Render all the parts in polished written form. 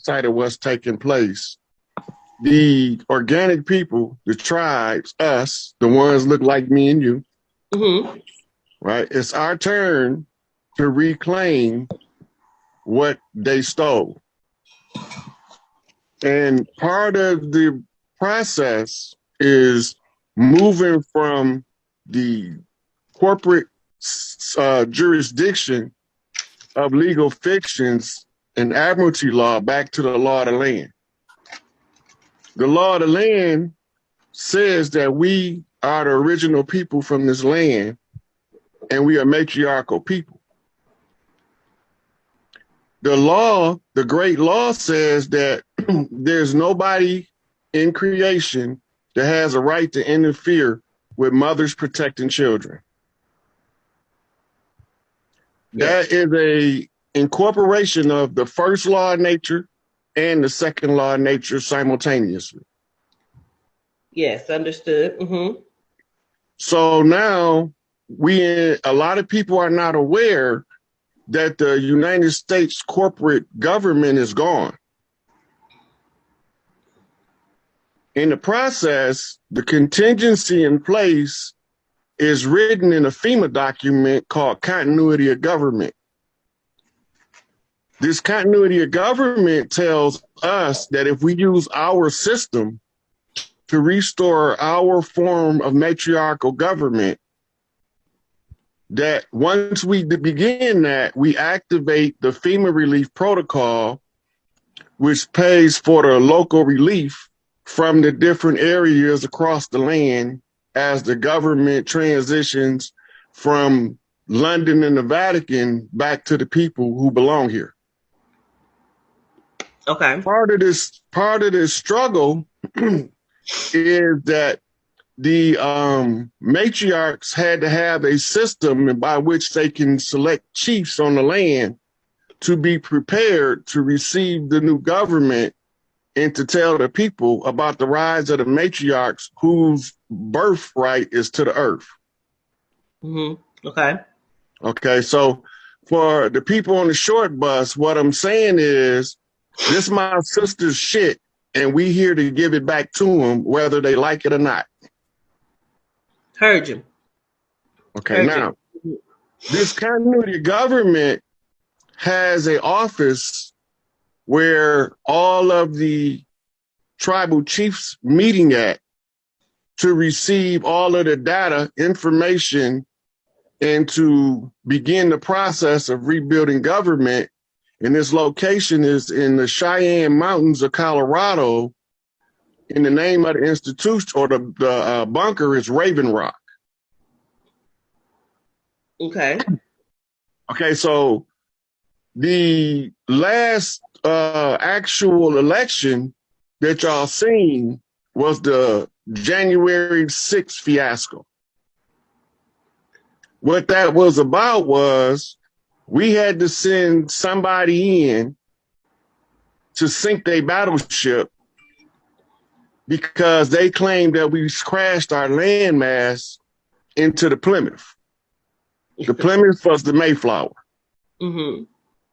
oversight of what's taking place, the organic people, the tribes, us, the ones look like me and you, right? It's our turn to reclaim what they stole. And part of the process is moving from the corporate jurisdiction of legal fictions and admiralty law back to the law of the land. The law of the land says that we are the original people from this land, and we are matriarchal people. The law, the great law, says that there's nobody in creation that has a right to interfere with mothers protecting children. That is a incorporation of the first law of nature and the second law of nature simultaneously. Yes, understood. So now a lot of people are not aware that the United States corporate government is gone. In the process, the contingency in place is written in a FEMA document called Continuity of Government. This continuity of government tells us that if we use our system to restore our form of matriarchal government, that once we begin that, we activate the FEMA relief protocol, which pays for the local relief from the different areas across the land as the government transitions from London and the Vatican back to the people who belong here. Okay. Part of this struggle is that the matriarchs had to have a system by which they can select chiefs on the land to be prepared to receive the new government and to tell the people about the rise of the matriarchs whose birthright is to the earth. Okay. Okay, so for the people on the short bus, what I'm saying is, this my sister's shit, and we here to give it back to them, whether they like it or not. Heard you. Okay, now, this continuity of government has an office where all of the tribal chiefs meeting at to receive all of the data, information, and to begin the process of rebuilding government. And this location is in the Cheyenne Mountains of Colorado. And the name of the institution or the bunker is Raven Rock. Okay. Okay, so the last actual election that y'all seen was the January 6th fiasco. What that was about was we had to send somebody in to sink their battleship because they claimed that we crashed our landmass into the Plymouth. The Plymouth was the Mayflower. Mm-hmm.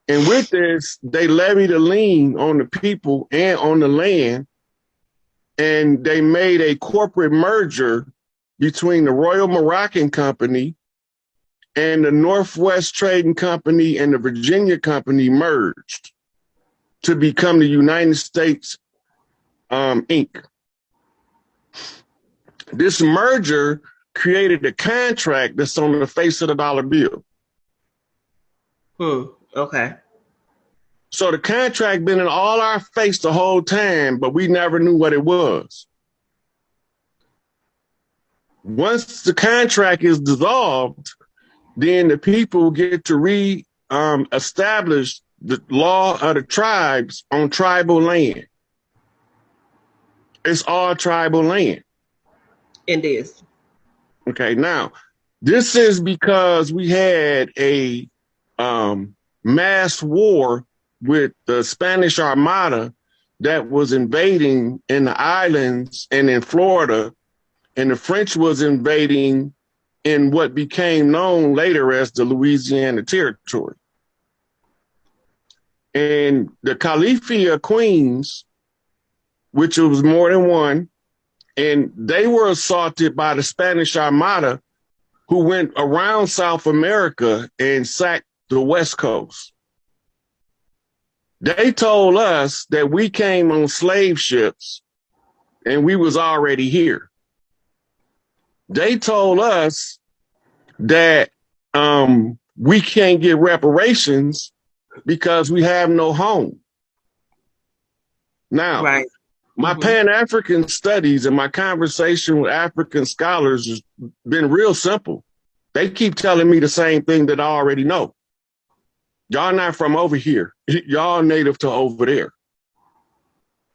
And with this, they levied a lien on the people and on the land, and they made a corporate merger between the Royal Moroccan Company and the Northwest Trading Company and the Virginia Company merged to become the United States Inc. This merger created a contract that's on the face of the dollar bill. Okay. So the contract been in all our face the whole time, but we never knew what it was. Once the contract is dissolved, then the people get to establish the law of the tribes on tribal land. It's all tribal land. It is. Okay, now, this is because we had a mass war with the Spanish Armada that was invading in the islands and in Florida, and the French was invading in what became known later as the Louisiana Territory. And the Caliph of Queens, which was more than one, and they were assaulted by the Spanish Armada, who went around South America and sacked the West Coast. They told us that we came on slave ships and we was already here. They told us that we can't get reparations because we have no home. Now, Right. my Pan-African studies and my conversation with African scholars has been real simple. They keep telling me the same thing that I already know. Y'all not from over here. Y'all native to over there.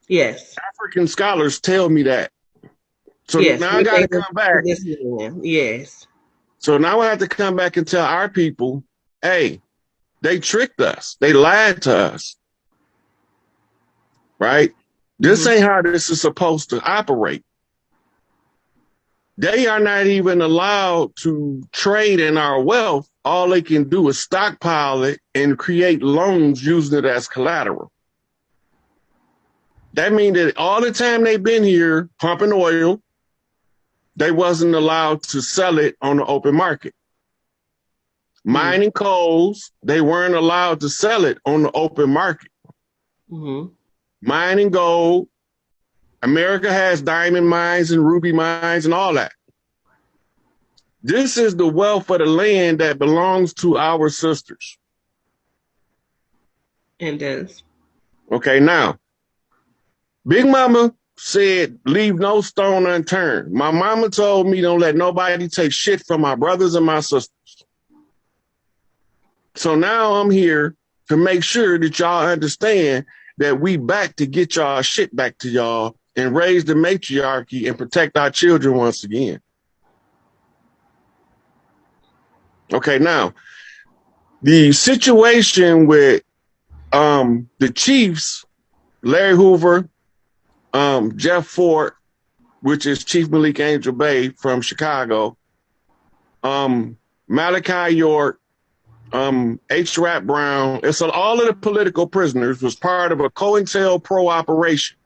Yes. African scholars tell me that. So Yes. now I got to come back. Yes. So now I have to come back and tell our people, hey, they tricked us. They lied to us. Right? This ain't how this is supposed to operate. They are not even allowed to trade in our wealth. All they can do is stockpile it and create loans using it as collateral. That means that all the time they've been here pumping oil, they wasn't allowed to sell it on the open market. Mining coals, they weren't allowed to sell it on the open market. Mining gold, America has diamond mines and ruby mines and all that. This is the wealth of the land that belongs to our sisters. It does. Okay, now, Big Mama said, leave no stone unturned. My mama told me don't let nobody take shit from my brothers and my sisters. So now I'm here to make sure that y'all understand that we back to get y'all shit back to y'all and raise the matriarchy and protect our children once again. Okay, now, the situation with the Chiefs, Larry Hoover, Jeff Fort, which is Chief Malik Angel Bay from Chicago, Malachi York, H. Rap Brown, and so all of the political prisoners was part of a COINTELPRO operation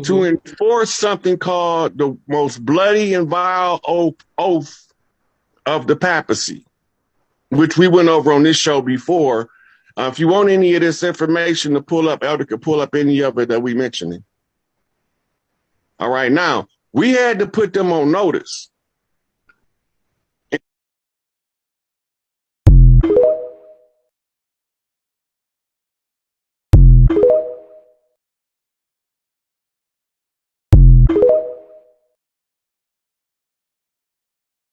to enforce something called the most bloody and vile oath of the papacy, which we went over on this show before. If you want any of this information to pull up, Elder could pull up any of it that we mentioned. All right, now, we had to put them on notice